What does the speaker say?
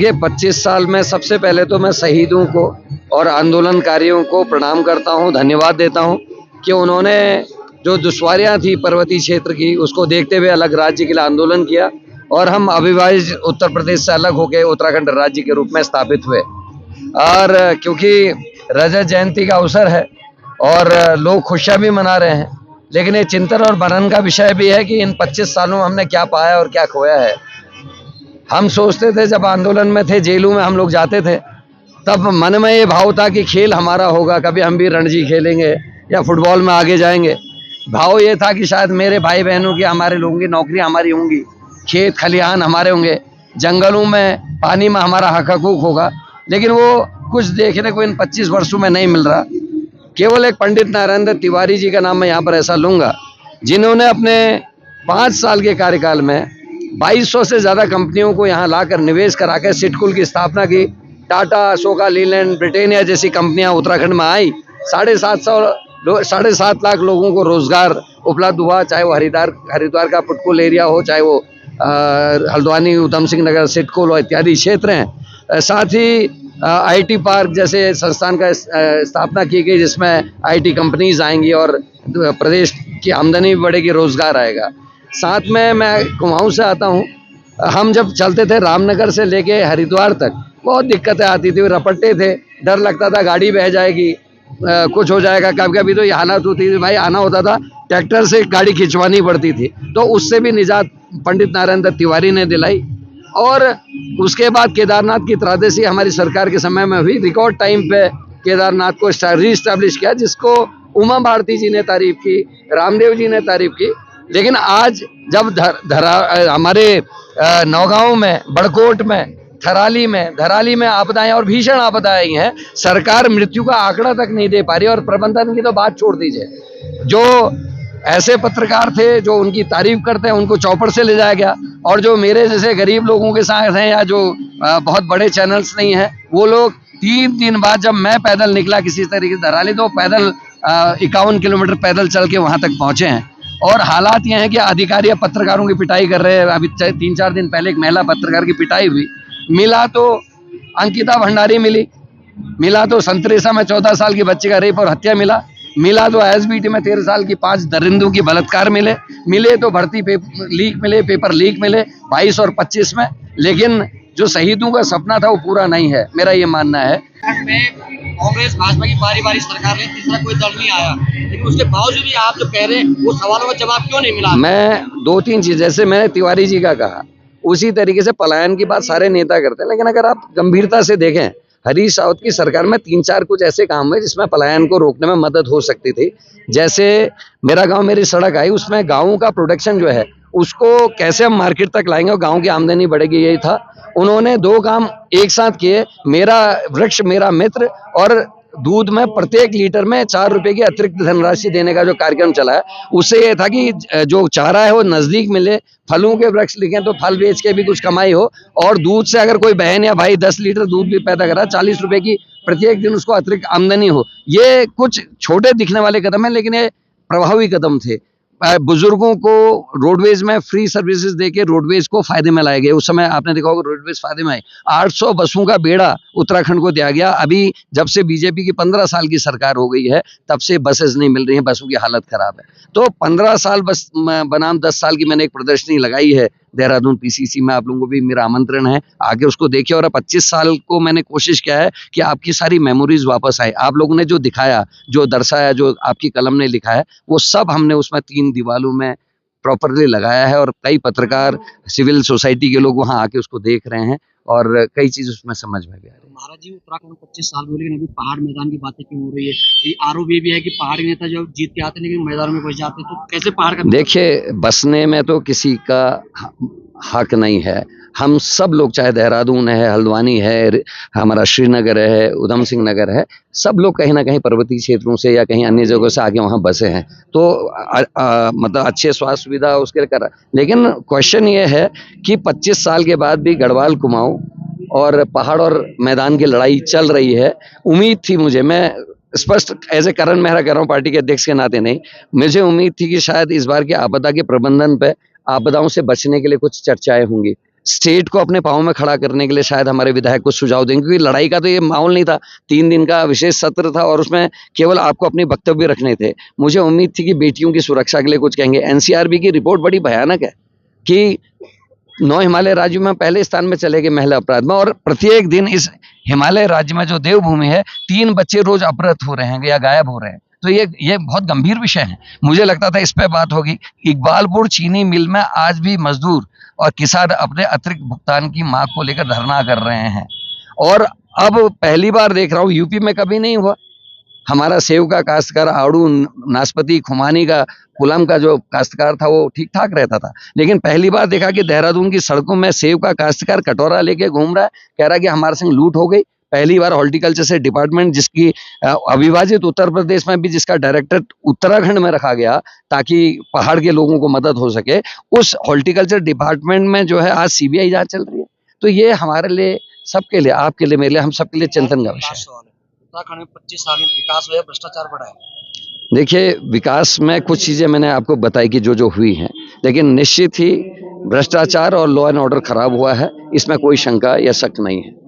देखिए 25 साल में सबसे पहले तो मैं शहीदों को और आंदोलनकारियों को प्रणाम करता हूं, धन्यवाद देता हूं कि उन्होंने जो दुश्वारियां थी पर्वतीय क्षेत्र की उसको देखते हुए अलग राज्य के लिए आंदोलन किया और हम अविभाजित उत्तर प्रदेश से अलग होकर उत्तराखंड राज्य के रूप में स्थापित हुए। और क्योंकि रजत जयंती का अवसर है और लोग खुशियां भी मना रहे हैं, लेकिन ये चिंतन और मनन का विषय भी है कि इन 25 सालों में हमने क्या पाया और क्या खोया है। हम सोचते थे जब आंदोलन में थे, जेलों में हम लोग जाते थे, तब मन में ये भाव था कि खेल हमारा होगा, कभी हम भी रणजी खेलेंगे या फुटबॉल में आगे जाएंगे। भाव ये था कि शायद मेरे भाई बहनों की, हमारे लोगों की नौकरियां हमारी होंगी, खेत खलिहान हमारे होंगे, जंगलों में पानी में हमारा हक हकूक होगा। लेकिन वो कुछ देखने को इन 25 वर्षों में नहीं मिल रहा। केवल एक पंडित नरेंद्र तिवारी जी का नाम मैं यहाँ पर ऐसा लूँगा, जिन्होंने अपने 5 साल के कार्यकाल में 2200 से ज़्यादा कंपनियों को यहाँ लाकर निवेश करा के सिडकुल की स्थापना की। टाटा, अशोका लीलैंड, ब्रिटेनिया जैसी कंपनियाँ उत्तराखंड में आई। 7.5 लाख लोगों को रोजगार उपलब्ध हुआ, चाहे वो हरिद्वार का पुटकुल एरिया हो, चाहे वो हल्द्वानी, उधम सिंह नगर, सिडकुल और इत्यादि क्षेत्र हैं। साथ ही आईटी पार्क जैसे संस्थान का स्थापना की गई, जिसमें आईटी कंपनीज आएंगी और प्रदेश की आमदनी भी बढ़ेगी, रोजगार आएगा। साथ में मैं कुमाऊं से आता हूं, हम जब चलते थे रामनगर से लेके हरिद्वार तक बहुत दिक्कतें आती थी, रपट्टे थे, डर लगता था गाड़ी बह जाएगी, कुछ हो जाएगा। कभी कभी तो ये हालत होती थी, भाई आना होता था ट्रैक्टर से गाड़ी खिंचवानी पड़ती थी। तो उससे भी निजात पंडित नरेंद्र तिवारी ने दिलाई। और उसके बाद केदारनाथ की त्रादशी हमारी सरकार के समय में हुई, रिकॉर्ड टाइम पे केदारनाथ को रीस्टैब्लिश किया, जिसको उमा भारती जी ने तारीफ की, रामदेव जी ने तारीफ की। लेकिन आज जब हमारे नौगांव में, बड़कोट में, धराली में आपदाएं और भीषण आपदाएं हैं, सरकार मृत्यु का आंकड़ा तक नहीं दे पा रही और प्रबंधन की तो बात छोड़ दीजिए। जो ऐसे पत्रकार थे जो उनकी तारीफ करते हैं, उनको चौपड़ से ले जाया गया, और जो मेरे जैसे गरीब लोगों के साथ हैं या जो बहुत बड़े चैनल्स नहीं हैं, वो लोग 3 दिन बाद जब मैं पैदल निकला किसी तरीके से धराली, तो पैदल 51 किलोमीटर पैदल चल के वहां तक पहुंचे हैं। और हालात ये हैं कि अधिकारी पत्रकारों की पिटाई कर रहे हैं। अभी 3-4 दिन पहले एक महिला पत्रकार की पिटाई हुई, मिला तो अंकिता भंडारी मिला तो संतरेसा में 14 साल की बच्चे का रेप और हत्या मिला तो एसबीटी में 13 साल की 5 दरिंदों की बलात्कार मिले तो भर्ती पेपर लीक मिले 22 और 25 में। लेकिन जो शहीदों का सपना था वो पूरा नहीं है, मेरा ये मानना है। कांग्रेस भाजपा की बारी सरकार ने, तीसरा कोई दल नहीं आया, लेकिन उसके बावजूद भी आप जो कह रहे हैं वो सवालों का जवाब क्यों नहीं मिला? मैं 2-3 चीज, जैसे मैंने तिवारी जी का कहा, उसी तरीके से पलायन की बात सारे नेता करते हैं, लेकिन अगर आप गंभीरता से देखें, हरीश रावत की सरकार में 3-4 कुछ ऐसे काम हुए जिसमें पलायन को रोकने में मदद हो सकती थी। जैसे मेरा गांव मेरी सड़क आई, उसमें गाँव का प्रोडक्शन जो है उसको कैसे हम मार्केट तक लाएंगे और गाँव की आमदनी बढ़ेगी, यही था। उन्होंने 2 काम एक साथ किए, मेरा वृक्ष मेरा मित्र, और दूध में प्रत्येक लीटर में 4 रुपए की अतिरिक्त धनराशि देने का जो कार्यक्रम चला है, उससे ये था कि जो चारा है वो नजदीक मिले, फलों के वृक्ष लिखे तो फल बेच के भी कुछ कमाई हो, और दूध से अगर कोई बहन या भाई 10 लीटर दूध भी पैदा करा, 40 रुपए की प्रत्येक दिन उसको अतिरिक्त आमदनी हो। ये कुछ छोटे दिखने वाले कदम है, लेकिन ये प्रभावी कदम थे। बुजुर्गों को रोडवेज में फ्री सर्विसेज देके रोडवेज को फायदे में लाए गए। उस समय आपने देखा होगा रोडवेज फायदे में आए। 800 बसों का बेड़ा उत्तराखंड को दिया गया। अभी जब से बीजेपी की 15 साल की सरकार हो गई है, तब से बसेस नहीं मिल रही हैं, बसों की हालत खराब है। तो 15 साल बस बनाम 10 साल की मैंने एक प्रदर्शनी लगाई है देहरादून पीसीसी में, आप लोगों को भी मेरा आमंत्रण है, आगे उसको देखिए। और 25 साल को मैंने कोशिश किया है कि आपकी सारी मेमोरीज वापस आए। आप लोगों ने जो दिखाया, जो दर्शाया, जो आपकी कलम ने लिखा है, वो सब हमने उसमें 3 दीवालों में प्रॉपरली लगाया है। और कई पत्रकार, सिविल सोसाइटी के लोग वहां आके उसको देख रहे हैं और कई चीज उसमें समझ में भी आ रही है। महाराज जी, उत्तराखंड 25 साल हो, लेकिन अभी पहाड़ मैदान की बातें क्यों हो रही है? ये आरोप ये भी है कि पहाड़ी नेता जब जीत के आते हैं लेकिन मैदानों में घुस जाते हैं, तो कैसे पहाड़ का? देखिए, बसने में तो किसी का हक नहीं है। हम सब लोग, चाहे देहरादून है, हल्द्वानी है, हमारा श्रीनगर है, उधम सिंह नगर है, सब लोग कहीं ना कहीं पर्वतीय क्षेत्रों से या कहीं अन्य जगहों से आके वहाँ बसे हैं। तो मतलब अच्छे स्वास्थ्य सुविधा उसके लिए कर। लेकिन क्वेश्चन ये है कि 25 साल के बाद भी गढ़वाल, कुमाऊं और पहाड़ और मैदान की लड़ाई चल रही है। उम्मीद थी मुझे, मैं स्पष्ट एज ए करण मेहरा कर रहा हूँ, पार्टी के अध्यक्ष के नाते नहीं, मुझे उम्मीद थी कि शायद इस बार के आपदा के प्रबंधन पे, आपदाओं से बचने के लिए कुछ चर्चाएं होंगी। स्टेट को अपने पाँव में खड़ा करने के लिए शायद हमारे विधायक कुछ सुझाव देंगे, क्योंकि लड़ाई का तो ये माहौल नहीं था। 3 दिन का विशेष सत्र था और उसमें केवल आपको अपने वक्तव्य रखने थे। मुझे उम्मीद थी कि बेटियों की सुरक्षा के लिए कुछ कहेंगे। एनसीआरबी की रिपोर्ट बड़ी भयानक है कि 9 हिमालय राज्यों में पहले स्थान में चले गए महिला अपराध में, और प्रत्येक दिन इस हिमालय राज्य में जो देवभूमि है 3 बच्चे रोज अपहृत हो रहे हैं या गायब हो रहे हैं। तो ये बहुत गंभीर विषय है। मुझे लगता था इस पे बात होगी। इकबालपुर चीनी मिल में आज भी मजदूर और किसान अपने अतिरिक्त भुगतान की मांग को लेकर धरना कर रहे हैं, और अब पहली बार देख रहा हूँ, यूपी में कभी नहीं हुआ। हमारा सेव का काश्तकार, आड़ू, नाशपाती, खुमानी का, कुलम का जो काश्तकार था वो ठीक ठाक रहता था, लेकिन पहली बार देखा कि देहरादून की सड़कों में सेव का काश्तकार कटोरा लेके घूम रहा है, कह रहा है कि हमारे संग लूट हो गई। पहली बार हॉर्टिकल्चर से डिपार्टमेंट, जिसकी अविभाजित उत्तर प्रदेश में भी जिसका डायरेक्टर उत्तराखंड में रखा गया ताकि पहाड़ के लोगों को मदद हो सके, उस हॉर्टिकल्चर डिपार्टमेंट में जो है आज सीबीआई जांच चल रही है। तो ये हमारे लिए, सबके लिए, आपके लिए, मेरे लिए, हम सबके लिए चिंतन का विषय है। उत्तराखंड में 25 साल में विकास हुआ, भ्रष्टाचार बढ़ा है। देखिए, विकास में कुछ चीज़ें मैंने आपको बताई कि जो हुई हैं, लेकिन निश्चित ही भ्रष्टाचार और लॉ एंड ऑर्डर खराब हुआ है, इसमें कोई शंका या शक नहीं है।